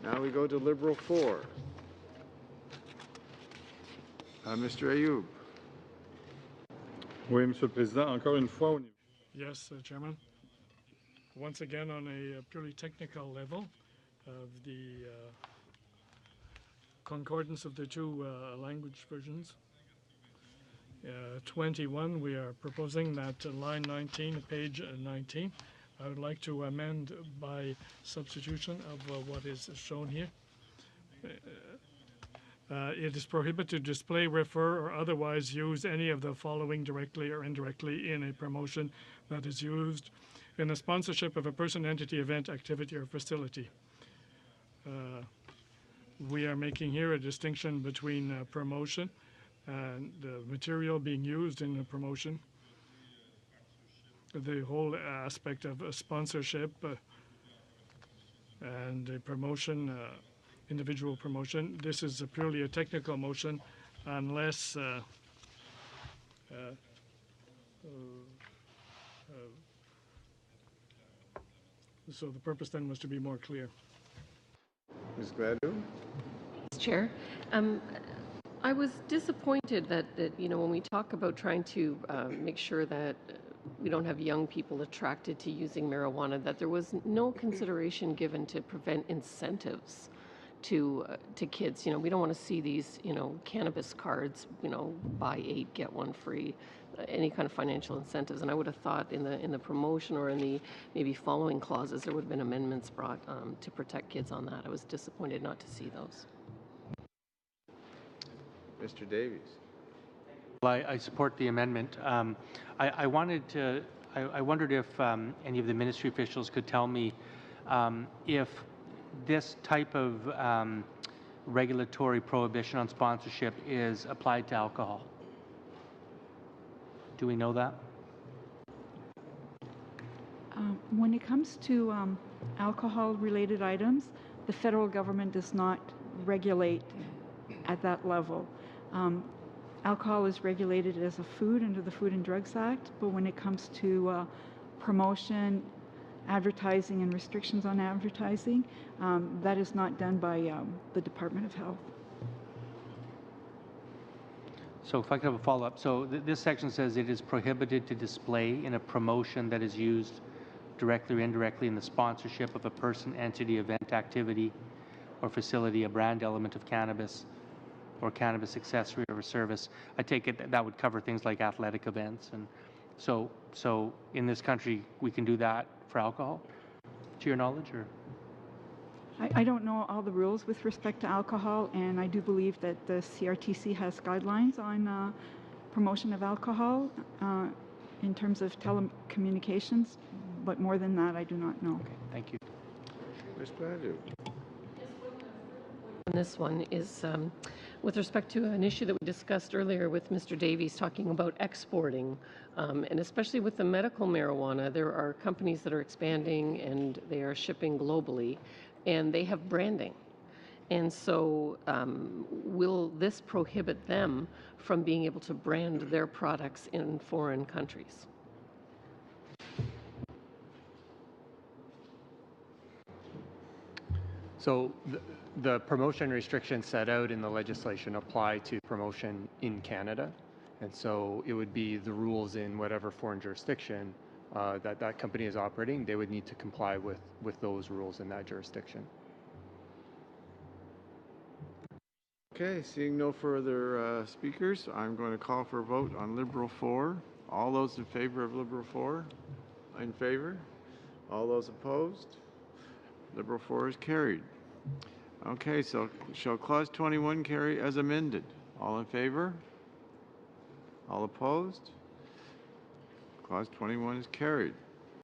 Now we go to Liberal 4. Mr. Ayoub. Oui, Monsieur le Président, encore une fois. Yes, Chairman. Once again, on a purely technical level of the concordance of the two language versions. 21, we are proposing that line 19, page 19, I would like to amend by substitution of what is shown here. It is prohibited to display, refer, or otherwise use any of the following directly or indirectly in a promotion that is used in the sponsorship of a person, entity, event, activity, or facility. We are making here a distinction between promotion and the material being used in the promotion. The whole aspect of sponsorship and a promotion, individual promotion. This is purely a technical motion unless so the purpose then was to be more clear. Ms. Gladue? Chair, I was disappointed that when we talk about trying to make sure that we don't have young people attracted to using marijuana, that there was no consideration given to prevent incentives to kids. We don't want to see these, cannabis cards, buy 8, get 1 free, any kind of financial incentives. And I would have thought in the promotion or in the maybe following clauses, there would have been amendments brought to protect kids on that. I was disappointed not to see those. Mr. Davies. Well, I support the amendment. I wondered if any of the ministry officials could tell me if this type of regulatory prohibition on sponsorship is applied to alcohol. Do we know that? When it comes to alcohol-related items, the federal government does not regulate at that level. Alcohol is regulated as a food under the Food and Drugs Act, but when it comes to promotion, advertising, and restrictions on advertising, that is not done by the Department of Health. So if I could have a follow-up. So this section says it is prohibited to display in a promotion that is used directly or indirectly in the sponsorship of a person, entity, event, activity, or facility, a brand element of cannabis, or cannabis accessory or a service. I take it that would cover things like athletic events. And so in this country, we can do that for alcohol, to your knowledge? Or? I don't know all the rules with respect to alcohol, and I do believe that the CRTC has guidelines on promotion of alcohol in terms of telecommunications, but more than that, I do not know. Okay, thank you. Ms. Gladue. This one is with respect to an issue that we discussed earlier with Mr. Davies talking about exporting, and especially with the medical marijuana, there are companies that are expanding and they are shipping globally, and they have branding. And so will this prohibit them from being able to brand their products in foreign countries? So the promotion restrictions set out in the legislation apply to promotion in Canada. And so it would be the rules in whatever foreign jurisdiction that company is operating. They would need to comply with those rules in that jurisdiction. Okay, seeing no further speakers, I'm going to call for a vote on Liberal 4. All those in favor of Liberal 4? In favor? All those opposed? Liberal 4 is carried. Okay, so shall Clause 21 carry as amended? All in favor? All opposed? Clause 21 is carried.